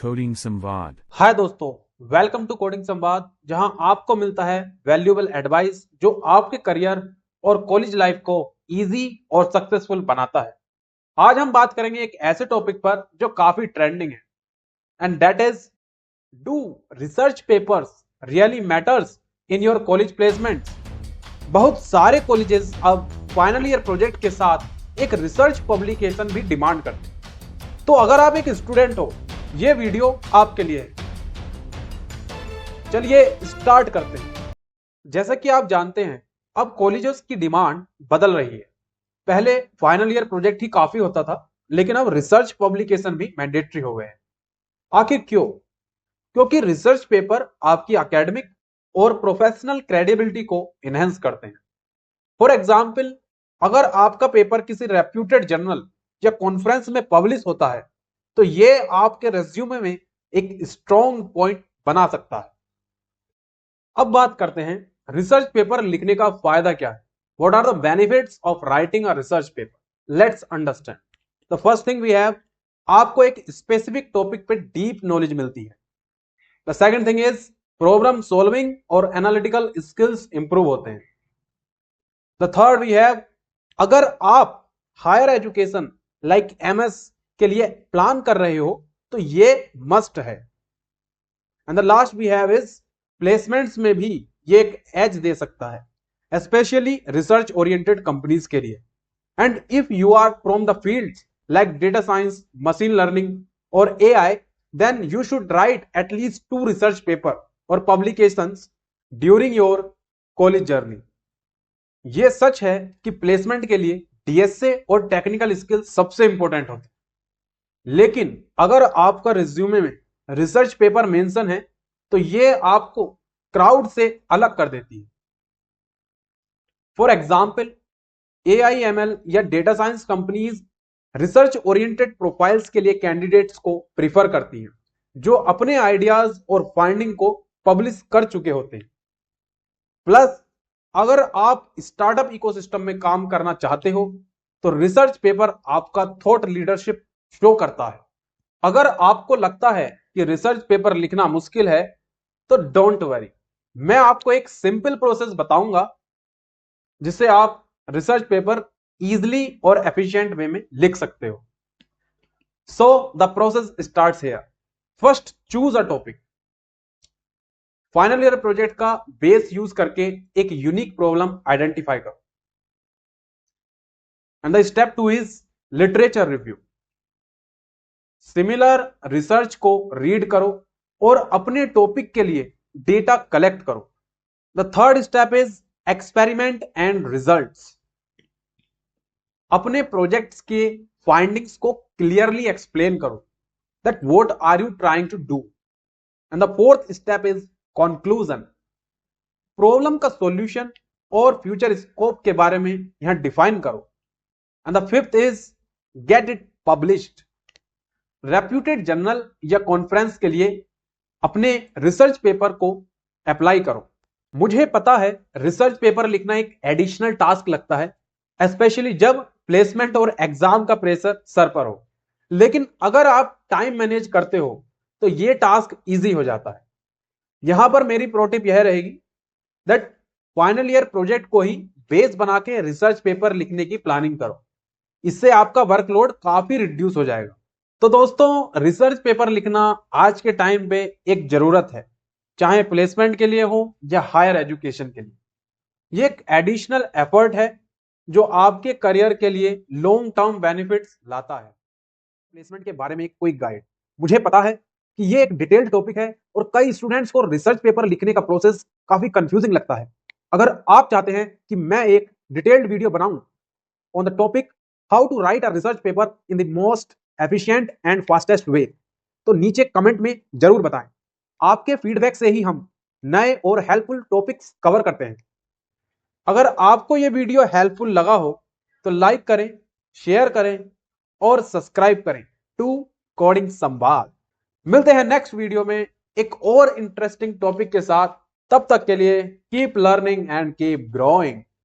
Coding Samvad. हाय दोस्तों, welcome to coding संवाद, जहां आपको मिलता है वैल्यूएबल एडवाइस जो आपके करियर और कॉलेज लाइफ को इजी और सक्सेसफुल बनाता है। आज हम बात करेंगे एक ऐसे टॉपिक पर जो काफी ट्रेंडिंग है, and that is, do research papers really matters in your college placement. बहुत सारे कॉलेजेस अब फाइनल ईयर प्रोजेक्ट के साथ एक रिसर्च पब्लिकेशन भी डिमांड करते हैं। तो अगर आप एक स्टूडेंट हो, ये वीडियो आपके लिए है। चलिए स्टार्ट करते हैं। जैसा कि आप जानते हैं, अब कॉलेजेस की डिमांड बदल रही है। पहले फाइनल ईयर प्रोजेक्ट ही काफी होता था, लेकिन अब रिसर्च पब्लिकेशन भी मैंडेटरी हो गए हैं। आखिर क्यों? क्योंकि रिसर्च पेपर आपकी एकेडमिक और प्रोफेशनल क्रेडिबिलिटी को इनहेंस करते हैं। फॉर एग्जाम्पल, अगर आपका पेपर किसी रेप्यूटेड जर्नल या कॉन्फ्रेंस में पब्लिश होता है, तो ये आपके रेज्यूमे में एक स्ट्रॉन्ग पॉइंट बना सकता है। अब बात करते हैं रिसर्च पेपर लिखने का फायदा क्या है। What are the benefits of writing a research paper? Let's understand. The first thing we have, आपको एक स्पेसिफिक टॉपिक पे डीप नॉलेज मिलती है। The second thing is, problem solving और एनालिटिकल स्किल्स इंप्रूव होते हैं। द थर्ड वी हैव, अगर आप हायर एजुकेशन लाइक एमएस के लिए प्लान कर रहे हो तो ये मस्ट है। And the last we have is, placements में भी ये एक एज दे सकता है, स्पेशली रिसर्च ओरिएंटेड कंपनीज के लिए। And if you are from the field like data science, machine learning और AI, then you should write at least 2 research paper और publications during your college journey. ये सच है कि प्लेसमेंट के लिए डीएसए और टेक्निकल स्किल सबसे इंपॉर्टेंट होते हैं, लेकिन अगर आपका रिज्यूमे में रिसर्च पेपर मेंशन है तो ये आपको क्राउड से अलग कर देती है। फॉर एग्जाम्पल, एआईएमएल या data science companies research oriented profiles के लिए कैंडिडेट्स को प्रीफर करती हैं जो अपने आइडियाज और फाइंडिंग को पब्लिश कर चुके होते हैं। प्लस, अगर आप स्टार्टअप इकोसिस्टम में काम करना चाहते हो तो रिसर्च पेपर आपका थॉट लीडरशिप शो करता है। अगर आपको लगता है कि रिसर्च पेपर लिखना मुश्किल है तो डोंट वरी, मैं आपको एक सिंपल प्रोसेस बताऊंगा जिससे आप रिसर्च पेपर इजीली और एफिशिएंट वे में लिख सकते हो। So the process starts here. First, choose a topic. Final year project का बेस यूज करके एक यूनिक प्रॉब्लम आइडेंटिफाई करो। And the step 2 is literature review. Similar research को रीड करो और अपने टॉपिक के लिए डेटा कलेक्ट करो। The third step is experiment and results. अपने प्रोजेक्ट्स के फाइंडिंग्स को क्लियरली एक्सप्लेन करो, that what are you trying to do. And the fourth step is conclusion. Problem का सॉल्यूशन और फ्यूचर स्कोप के बारे में यहां डिफाइन करो। And the fifth is, get it published. Reputed journal या कॉन्फ्रेंस के लिए अपने रिसर्च पेपर को अप्लाई करो। मुझे पता है रिसर्च पेपर लिखना एक एडिशनल टास्क लगता है, स्पेशली जब प्लेसमेंट और एग्जाम का प्रेशर सर पर हो, लेकिन अगर आप टाइम मैनेज करते हो तो यह टास्क इजी हो जाता है। यहां पर मेरी प्रो टिप यह रहेगी दैट फाइनल ईयर प्रोजेक्ट को ही बेस बना के रिसर्च पेपर लिखने की प्लानिंग करो। इससे आपका वर्कलोड काफी रिड्यूस हो जाएगा। तो दोस्तों, रिसर्च पेपर लिखना आज के टाइम पे एक जरूरत है, चाहे प्लेसमेंट के लिए हो या हायर एजुकेशन के लिए। ये एक एडिशनल एफर्ट है जो आपके करियर के लिए लॉन्ग टर्म बेनिफिट्स लाता है। प्लेसमेंट के बारे में एक क्विक गाइड। मुझे पता है कि ये एक डिटेल्ड टॉपिक है और कई स्टूडेंट्स को रिसर्च पेपर लिखने का प्रोसेस काफी कंफ्यूजिंग लगता है। अगर आप चाहते हैं कि मैं एक डिटेल्ड वीडियो बनाऊं on the topic how to write a research paper in the most efficient and fastest way, तो नीचे कमेंट में जरूर बताएं। आपके फीडबैक से ही हम नए और हेल्पफुल टॉपिक्स कवर करते हैं। अगर आपको यह वीडियो हेल्पफुल लगा हो तो लाइक करें, शेयर करें और सब्सक्राइब करें टू कोडिंग संवाद। मिलते हैं नेक्स्ट वीडियो में एक और इंटरेस्टिंग टॉपिक के साथ। तब तक के लिए keep learning and keep growing.